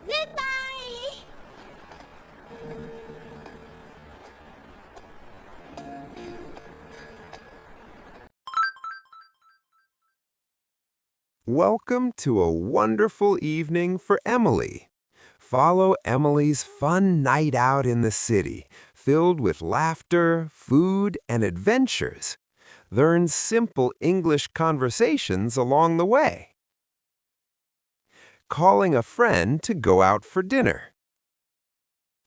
Goodbye! Welcome to a wonderful evening for Emily. Follow Emily's fun night out in the city, filled with laughter, food, and adventures. Learn simple English conversations along the way. Calling a friend to go out for dinner.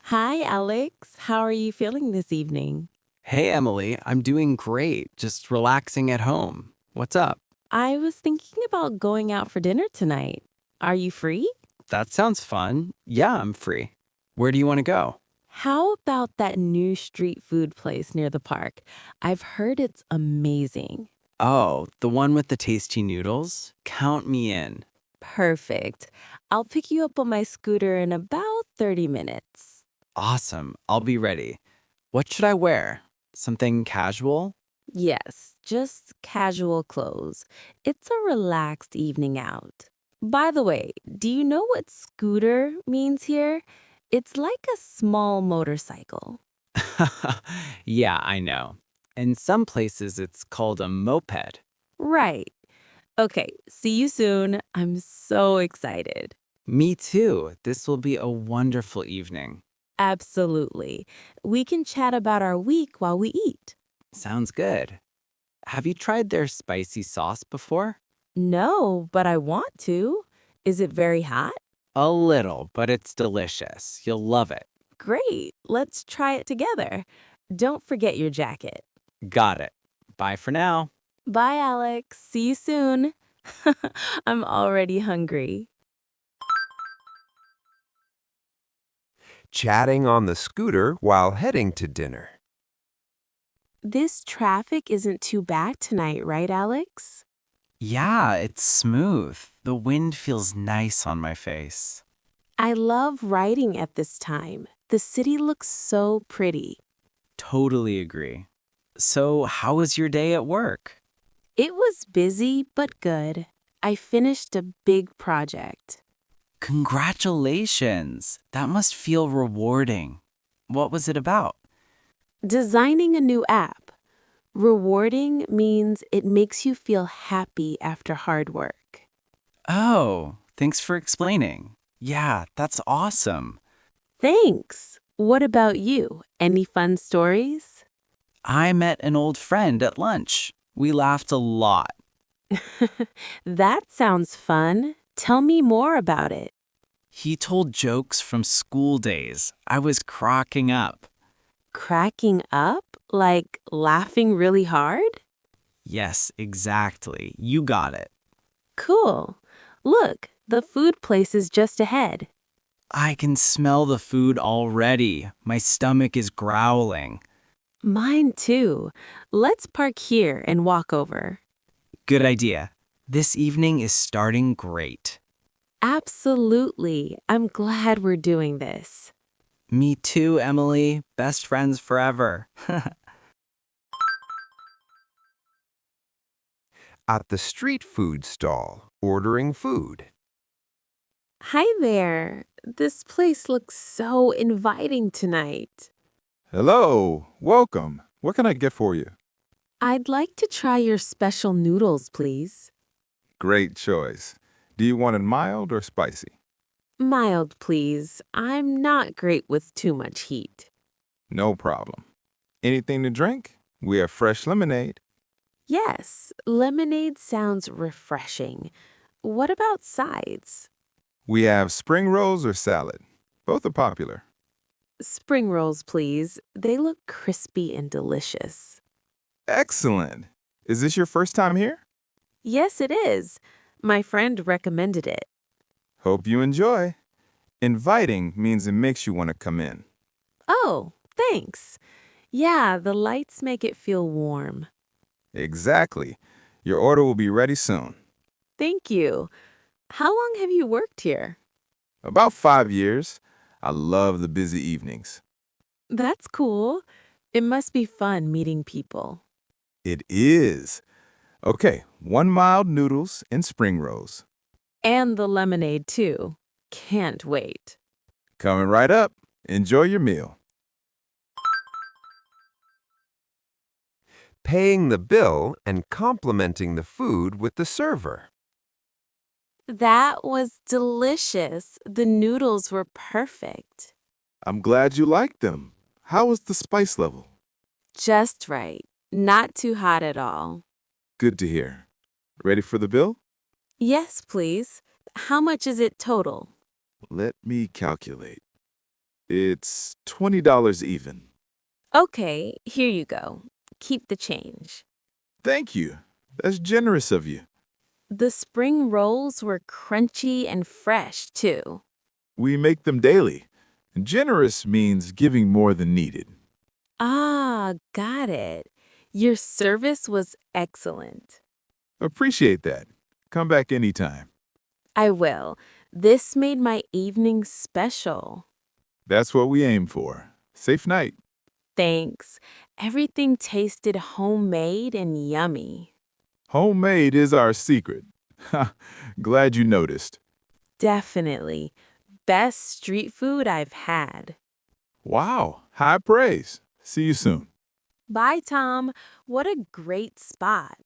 Hi, Alex. How are you feeling this evening? Hey, Emily, I'm doing great, just relaxing at home. What's up? I was thinking about going out for dinner tonight. Are you free? That sounds fun. Yeah, I'm free. Where do you want to go? How about that new street food place near the park? I've heard it's amazing. Oh, the one with the tasty noodles? Count me in. Perfect. I'll pick you up on my scooter in about 30 minutes. Awesome, I'll be ready. What should I wear? Something casual? Yes, just casual clothes. It's a relaxed evening out. By the way, do you know what scooter means here? It's like a small motorcycle. Yeah, I know. In some places, it's called a moped. Right. Okay, see you soon. I'm so excited. Me too. This will be a wonderful evening. Absolutely. We can chat about our week while we eat. Sounds good. Have you tried their spicy sauce before? No, but I want to. Is it very hot? A little, but it's delicious. You'll love it. Great. Let's try it together. Don't forget your jacket. Got it. Bye for now. Bye, Alex. See you soon. I'm already hungry. Chatting on the scooter while heading to dinner. This traffic isn't too bad tonight, right, Alex? Yeah, it's smooth. The wind feels nice on my face. I love riding at this time. The city looks so pretty. Totally agree. So, how was your day at work? It was busy, but good. I finished a big project. Congratulations! That must feel rewarding. What was it about? Designing a new app. Rewarding means it makes you feel happy after hard work. Oh, thanks for explaining. Yeah, that's awesome. Thanks. What about you? Any fun stories? I met an old friend at lunch. We laughed a lot. That sounds fun. Tell me more about it. He told jokes from school days. I was cracking up. Cracking up? Like laughing really hard? Yes, exactly. You got it. Cool. Look, the food place is just ahead. I can smell the food already. My stomach is growling. Mine too. Let's park here and walk over. Good idea. This evening is starting great. Absolutely. I'm glad we're doing this. Me too, Emily. Best friends forever. At the street food stall, ordering food. Hi there. This place looks so inviting tonight. Hello, welcome. What can I get for you? I'd like to try your special noodles, please. Great choice. Do you want it mild or spicy? Mild, please. I'm not great with too much heat. No problem. Anything to drink? We have fresh lemonade. Yes, lemonade sounds refreshing. What about sides? We have spring rolls or salad. Both are popular. Spring rolls, please. They look crispy and delicious. Excellent. Is this your first time here? Yes, it is. My friend recommended it. Hope you enjoy. Inviting means it makes you want to come in. Oh, thanks. Yeah, the lights make it feel warm. Exactly. Your order will be ready soon. Thank you. How long have you worked here? About 5 years. I love the busy evenings. That's cool. It must be fun meeting people. It is. Okay, one mild noodles and spring rolls. And the lemonade, too. can't wait. Coming right up. Enjoy your meal. Paying the bill and complimenting the food with the server. That was delicious. The noodles were perfect. I'm glad you liked them. How was the spice level? Just right. Not too hot at all. Good to hear. Ready for the bill? Yes, please. How much is it total? Let me calculate. It's $20 even. Okay, here you go. Keep the change. Thank you. That's generous of you. The spring rolls were crunchy and fresh, too. We make them daily. Generous means giving more than needed. Ah, got it. Your service was excellent. Appreciate that. Come back anytime. I will. This made my evening special. That's what we aim for. Safe night. Thanks. Everything tasted homemade and yummy. Homemade is our secret. Glad you noticed. Definitely. Best street food I've had. Wow, high praise. See you soon. Bye, Tom. What a great spot.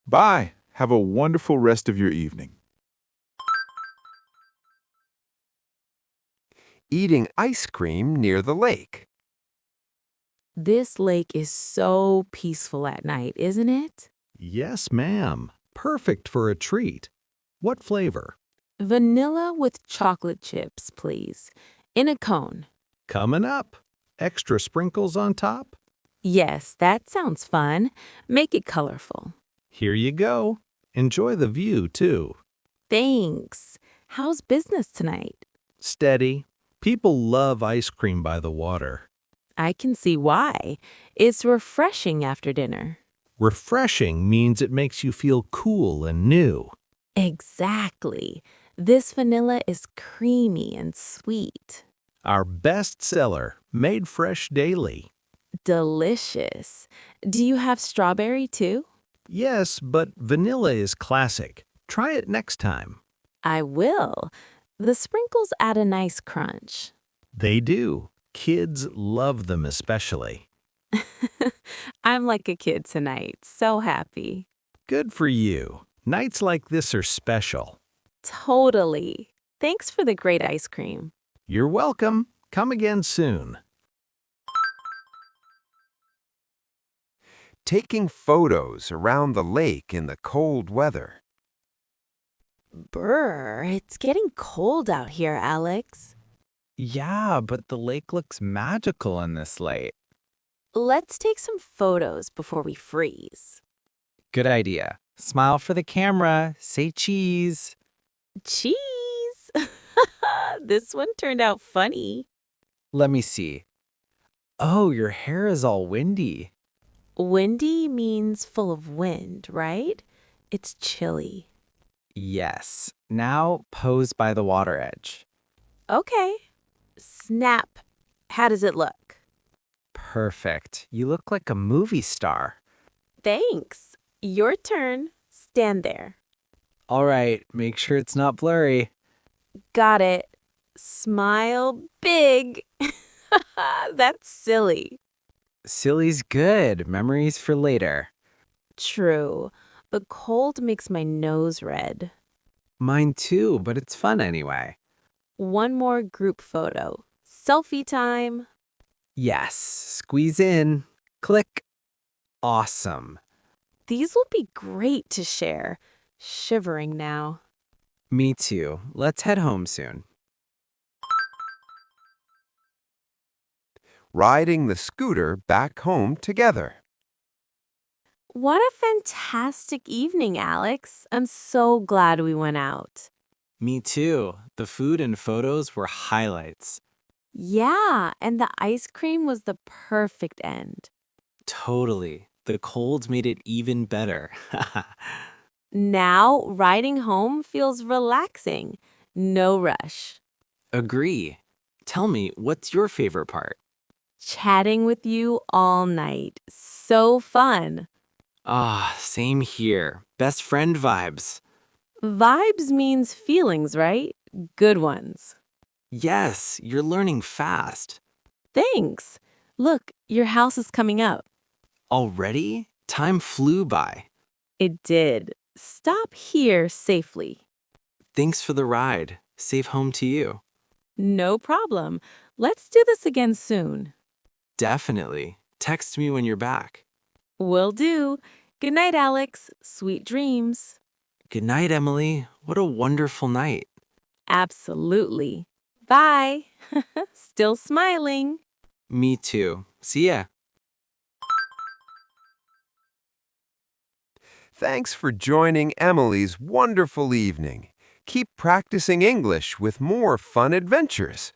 Bye. Have a wonderful rest of your evening. Eating ice cream near the lake. This lake is so peaceful at night, isn't it? Yes, ma'am. Perfect for a treat. What flavor? Vanilla with chocolate chips, please. In a cone. Coming up. Extra sprinkles on top? Yes, that sounds fun. Make it colorful. Here you go. Enjoy the view, too. Thanks. How's business tonight? Steady. People love ice cream by the water. I can see why. It's refreshing after dinner. Refreshing means it makes you feel cool and new. Exactly. This vanilla is creamy and sweet. Our best seller, made fresh daily. Delicious. Do you have strawberry too? Yes, but vanilla is classic. Try it next time. I will. The sprinkles add a nice crunch. They do. Kids love them especially. I'm like a kid tonight, so happy. Good for you. Nights like this are special. Totally. Thanks for the great ice cream. You're welcome. Come again soon. Taking photos around the lake in the cold weather. Brr, it's getting cold out here, Alex. Yeah, but the lake looks magical in this light. Let's take some photos before we freeze. Good idea. Smile for the camera. Say cheese. Cheese! This one turned out funny. Let me see. Oh, your hair is all windy. Windy means full of wind, right? It's chilly. Yes. Now pose by the water edge. Okay. Snap. How does it look? Perfect. You look like a movie star. Thanks. Your turn. Stand there. All right, make sure it's not blurry. Got it. Smile big. That's silly. Silly's good. Memories for later. True. The cold makes my nose red. Mine too, but it's fun anyway. One more group photo. Selfie time. Yes. Squeeze in. Click. Awesome. These will be great to share. Shivering now. Me too. Let's head home soon. Riding the scooter back home together. What a fantastic evening, Alex. I'm so glad we went out. Me too. The food and photos were highlights. Yeah, and the ice cream was the perfect end. Totally. The cold made it even better. Now, riding home feels relaxing. No rush. Agree. Tell me, what's your favorite part? Chatting with you all night. So fun. Ah, same here. Best friend vibes. Vibes means feelings, right? Good ones. Yes, you're learning fast. Thanks. Look, your house is coming up. Already? Time flew by. It did. Stop here safely. Thanks for the ride. Safe home to you. No problem. Let's do this again soon. Definitely. Text me when you're back. Will do. Good night, Alex. Sweet dreams. Good night, Emily. What a wonderful night. Absolutely. Bye. Still smiling. Me too. See ya. Thanks for joining Emily's wonderful evening. Keep practicing English with more fun adventures.